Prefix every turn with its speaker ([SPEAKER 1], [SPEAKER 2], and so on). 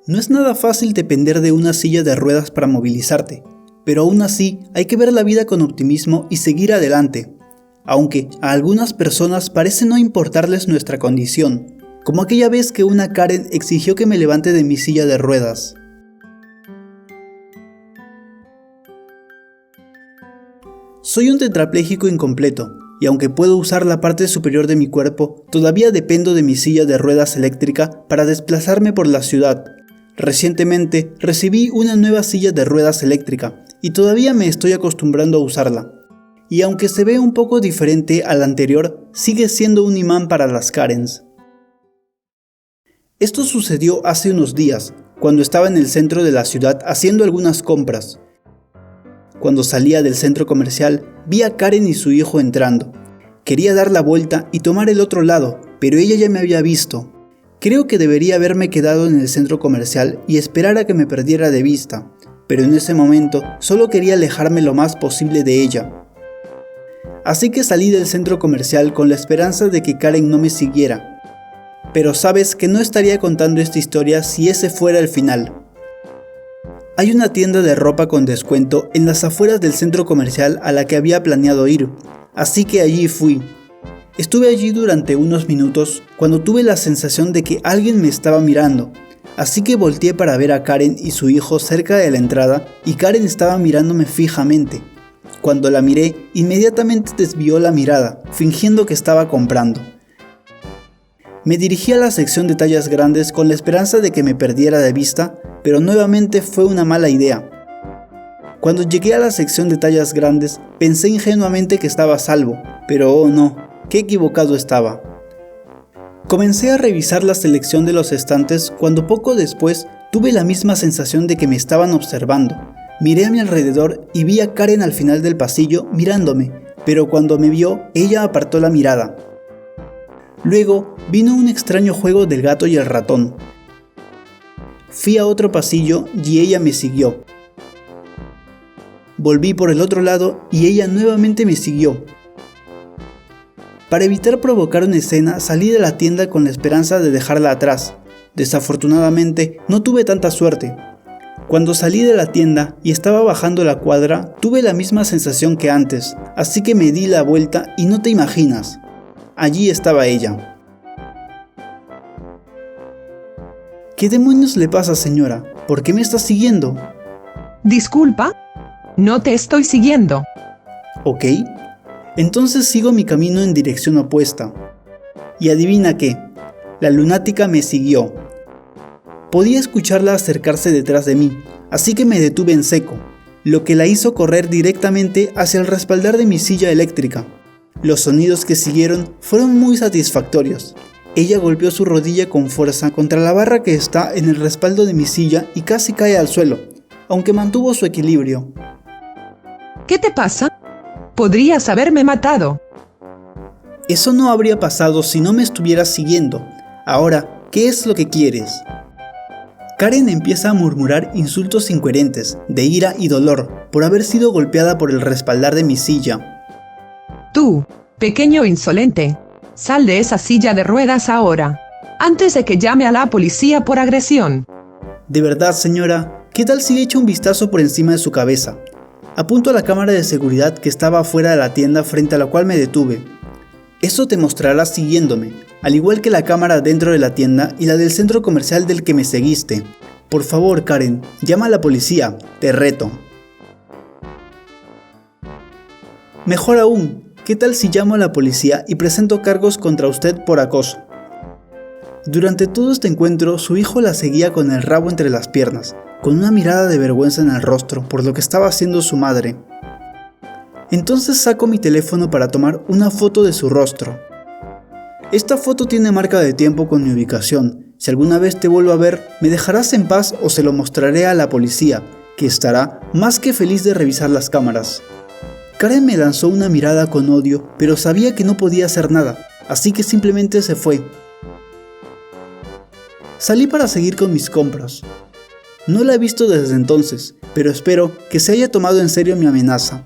[SPEAKER 1] No es nada fácil depender de una silla de ruedas para movilizarte, pero aún así hay que ver la vida con optimismo y seguir adelante, aunque a algunas personas parece no importarles nuestra condición, como aquella vez que una Karen exigió que me levante de mi silla de ruedas. Soy un tetrapléjico incompleto, y aunque puedo usar la parte superior de mi cuerpo, todavía dependo de mi silla de ruedas eléctrica para desplazarme por la ciudad. Recientemente recibí una nueva silla de ruedas eléctrica, y todavía me estoy acostumbrando a usarla. Y aunque se ve un poco diferente a la anterior, sigue siendo un imán para las Karens. Esto sucedió hace unos días, cuando estaba en el centro de la ciudad haciendo algunas compras. Cuando salía del centro comercial, vi a Karen y su hijo entrando. Quería dar la vuelta y tomar el otro lado, pero ella ya me había visto. Creo que debería haberme quedado en el centro comercial y esperar a que me perdiera de vista, pero en ese momento solo quería alejarme lo más posible de ella. Así que salí del centro comercial con la esperanza de que Karen no me siguiera. Pero sabes que no estaría contando esta historia si ese fuera el final. Hay una tienda de ropa con descuento en las afueras del centro comercial a la que había planeado ir, así que allí fui. Estuve allí durante unos minutos cuando tuve la sensación de que alguien me estaba mirando, así que volteé para ver a Karen y su hijo cerca de la entrada y Karen estaba mirándome fijamente. Cuando la miré, inmediatamente desvió la mirada, fingiendo que estaba comprando. Me dirigí a la sección de tallas grandes con la esperanza de que me perdiera de vista, pero nuevamente fue una mala idea. Cuando llegué a la sección de tallas grandes, pensé ingenuamente que estaba a salvo, pero oh no, qué equivocado estaba. Comencé a revisar la selección de los estantes cuando poco después tuve la misma sensación de que me estaban observando. Miré a mi alrededor y vi a Karen al final del pasillo mirándome, pero cuando me vio, ella apartó la mirada. Luego vino un extraño juego del gato y el ratón. Fui a otro pasillo y ella me siguió. Volví por el otro lado y ella nuevamente me siguió. Para evitar provocar una escena, salí de la tienda con la esperanza de dejarla atrás. Desafortunadamente, no tuve tanta suerte. Cuando salí de la tienda y estaba bajando la cuadra, tuve la misma sensación que antes, así que me di la vuelta y no te imaginas. Allí estaba ella. ¿Qué demonios le pasa, señora? ¿Por qué me está siguiendo?
[SPEAKER 2] Disculpa, no te estoy siguiendo.
[SPEAKER 1] Ok, entonces sigo mi camino en dirección opuesta. Y adivina qué, la lunática me siguió. Podía escucharla acercarse detrás de mí, así que me detuve en seco, lo que la hizo correr directamente hacia el respaldar de mi silla eléctrica. Los sonidos que siguieron fueron muy satisfactorios. Ella golpeó su rodilla con fuerza contra la barra que está en el respaldo de mi silla y casi cae al suelo, aunque mantuvo su equilibrio.
[SPEAKER 2] ¿Qué te pasa? Podrías haberme matado.
[SPEAKER 1] Eso no habría pasado si no me estuvieras siguiendo. Ahora, ¿qué es lo que quieres? Karen empieza a murmurar insultos incoherentes, de ira y dolor, por haber sido golpeada por el respaldar de mi silla.
[SPEAKER 2] Tú, pequeño insolente, sal de esa silla de ruedas ahora, antes de que llame a la policía por agresión.
[SPEAKER 1] De verdad, señora, ¿qué tal si le echo un vistazo por encima de su cabeza? Apunto a la cámara de seguridad que estaba afuera de la tienda frente a la cual me detuve. Eso te mostrará siguiéndome, al igual que la cámara dentro de la tienda y la del centro comercial del que me seguiste. Por favor, Karen, llama a la policía, te reto. Mejor aún, ¿qué tal si llamo a la policía y presento cargos contra usted por acoso? Durante todo este encuentro, su hijo la seguía con el rabo entre las piernas, con una mirada de vergüenza en el rostro por lo que estaba haciendo su madre. Entonces saco mi teléfono para tomar una foto de su rostro. Esta foto tiene marca de tiempo con mi ubicación. Si alguna vez te vuelvo a ver, me dejarás en paz o se lo mostraré a la policía, que estará más que feliz de revisar las cámaras. Karen me lanzó una mirada con odio, pero sabía que no podía hacer nada, así que simplemente se fue. Salí para seguir con mis compras. No la he visto desde entonces, pero espero que se haya tomado en serio mi amenaza.